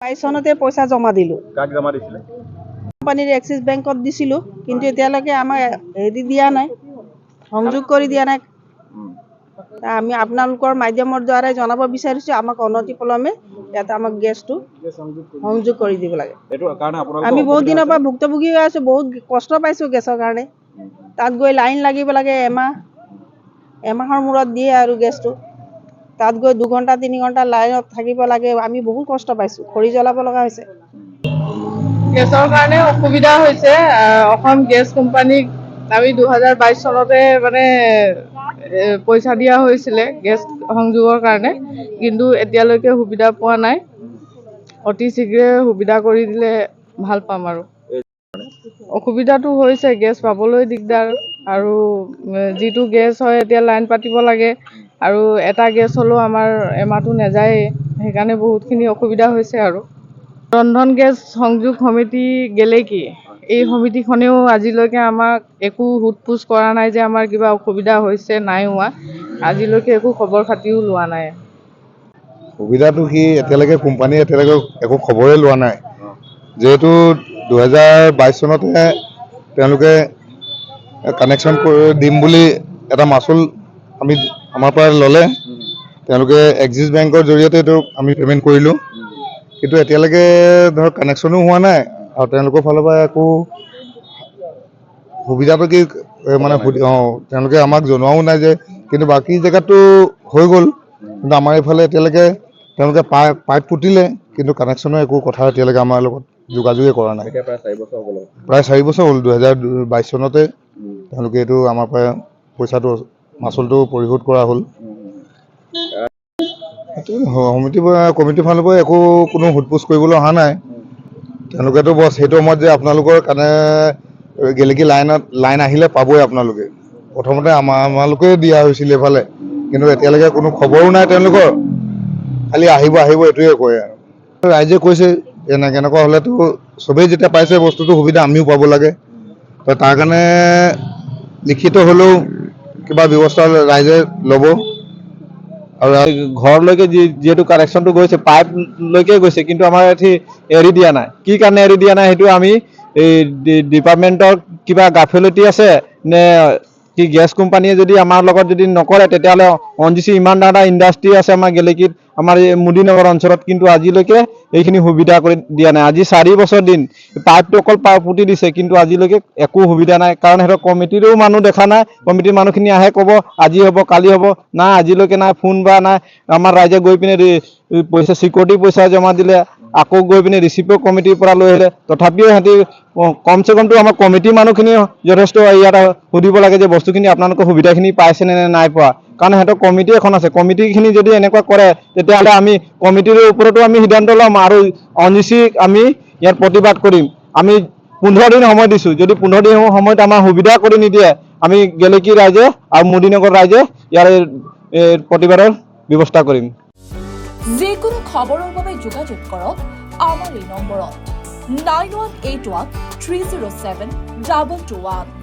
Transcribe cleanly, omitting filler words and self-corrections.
22 চনতে পইচা জমা দিলোঁ। কাক জমা দিছিলে? কোম্পানীৰ এক্সিছ বেংকত দিছিলোঁ, কিন্তু এতিয়ালৈকে আমাক হেৰি দিয়া নাই, সংযোগ কৰি দিয়া নাই। আমি আপোনালোকৰ মাধ্যমৰ দ্বাৰাই জনাব বিচাৰিছোঁ, আমাক অনতিপলমে ইয়াত আমাক গেছটো সংযোগ কৰি দিব লাগে। আমি বহুত দিনৰ পৰা ভুক্তভোগী হৈ আছোঁ, বহুত কষ্ট পাইছোঁ গেছৰ কাৰণে। তাত গৈ লাইন লাগিব লাগে এমাহৰ মূৰত দিয়ে আৰু গেছটো। তাত গৈ 2 ঘণ্টা 3 ঘণ্টা লাইনত থাকিব লাগে। আমি বহুত কষ্ট পাইছোঁ, খৰি জ্বলাব লগা হৈছে। গেছৰ কাৰণে অসুবিধা হৈছে। অসম গেছ কোম্পানীক আমি 2022 চনতে পইচা দিয়া হৈছিলে গেছ সংযোগৰ কাৰণে, কিন্তু এতিয়ালৈকে সুবিধা পোৱা নাই। অতি শীঘ্ৰে সুবিধা কৰি দিলে ভাল পাম আৰু। অসুবিধাটো হৈছে গেছ পাবলৈ দিগদাৰ, আৰু যিটো গেছ হয় এতিয়া লাইন পাতিব লাগে, আৰু এটা গেছ হ'লেও আমাৰ এমাহটো নাযায়েই, সেইকাৰণে বহুতখিনি অসুবিধা হৈছে আৰু। ৰন্ধন গেছ সংযোগ সমিতি গেলেকী, এই সমিতিখনেও আজিলৈকে আমাক একো সোধ-পোছ কৰা নাই যে আমাৰ কিবা অসুবিধা হৈছে নাই হোৱা। আজিলৈকে একো খবৰ খাতিও লোৱা নাই। সুবিধাটো কি, এতিয়ালৈকে কোম্পানীয়ে একো খবৰে লোৱা নাই। যিহেতু 2022 চনতে তেওঁলোকে কানেকশ্যন দিম বুলি এটা মাচুল আমাৰ পৰা ল'লে। তেওঁলোকে এক্সিছ বেংকৰ জৰিয়তে এইটো আমি পে'মেণ্ট কৰিলোঁ, কিন্তু এতিয়ালৈকে ধৰক কানেকশ্যনো হোৱা নাই, আৰু তেওঁলোকৰ ফালৰ পৰা একো সুবিধাটো কি তেওঁলোকে আমাক জনোৱাও নাই যে, কিন্তু বাকী জেগাততো হৈ গ'ল, কিন্তু আমাৰ এইফালে এতিয়ালৈকে তেওঁলোকে পাইপ পুতিলে, কিন্তু কানেকশ্যনৰ একো কথা এতিয়ালৈকে আমাৰ লগত যোগাযোগে কৰা নাই। প্ৰায় 4 বছৰ হ'ল। 2022 চনতে তেওঁলোকে এইটো আমাৰ পৰা পইচাটো মাচুলটো পৰিশোধ কৰা হ'ল। কমিটিৰ ফালৰ পৰা একো কোনো সোধ-পোছ কৰিবলৈ অহা নাই। তেওঁলোকেতো বছ সেইটো সময়ত যে আপোনালোকৰ কাৰণে গেলেকী লাইন আহিলে পাবই আপোনালোকে, প্ৰথমতে আমালোকে দিয়া হৈছিল এইফালে, কিন্তু এতিয়ালৈকে কোনো খবৰো নাই তেওঁলোকৰ, খালি আহিব এইটোৱে কয় আৰু। ৰাইজে কৈছে এনেকুৱা হ'লেতো চবেই যেতিয়া পাইছে বস্তুটো সুবিধা আমিও পাব লাগে, তো তাৰ কাৰণে লিখিত হ'লেও কিবা ব্যৱস্থা ৰাইজে ল'ব। আৰু ঘৰলৈকে যিহেতু কানেকশ্যনটো গৈছে, পাইপলৈকে গৈছে, কিন্তু আমাৰ এটি এৰি দিয়া নাই। কি কাৰণে এৰি দিয়া নাই সেইটো আমি এই ডিপাৰ্টমেণ্টৰ কিবা গাফিলতি আছে নে কি, গেছ কোম্পানীয়ে যদি আমাৰ লগত যদি নকৰে, তেতিয়াহ'লে ONGC ইমান ডাঙৰ ইণ্ডাষ্ট্ৰী আছে আমাৰ গেলেকীত, আমাৰ এই মুদিনগৰ অঞ্চলত, কিন্তু আজিলৈকে এইখিনি সুবিধা কৰি দিয়া নাই। আজি 4 বছৰ দিন পাইপটো অকল পুতি দিছে, কিন্তু আজিলৈকে একো সুবিধা নাই। কাৰণ সিহঁতৰ কমিটিৰো মানুহ দেখা নাই। কমিটিৰ মানুহখিনি আহে ক'ব আজি হ'ব কালি হ'ব, নাই আজিলৈকে নাই ফোন বা নাই। আমাৰ ৰাইজে গৈ পিনে চিকিউৰিটি পইচা জমা দিলে, আকৌ গৈ পিনে ৰিচিপ্টটো কমিটিৰ পৰা লৈ আহিলে, তথাপিও সিহঁতি কমচে কমটো আমাৰ কমিটিৰ মানুহখিনি যথেষ্ট ইয়াত সুধিব লাগে যে বস্তুখিনি আপোনালোকৰ সুবিধাখিনি পাইছেনে নে নাই পোৱা। কাৰণ সিহঁতৰ কমিটি এখন আছে, কমিটিখিনি যদি এনেকুৱা কৰে, তেতিয়াহ'লে আমি কমিটিৰ ওপৰতো আমি সিদ্ধান্ত ল'ম, আৰু ONGCক আমি ইয়াত প্ৰতিবাদ কৰিম। আমি 15 দিন সময় দিছোঁ, যদি 15 দিন সময়ত আমাৰ সুবিধা কৰি নিদিয়ে, আমি গেলেকী ৰাইজে আৰু মুদিনগৰ ৰাইজে ইয়াৰ প্ৰতিবাদৰ ব্যৱস্থা কৰিম। যিকোনো খবৰৰ বাবে যোগাযোগ কৰক আমাৰ এই নম্বৰত 9181 307 221।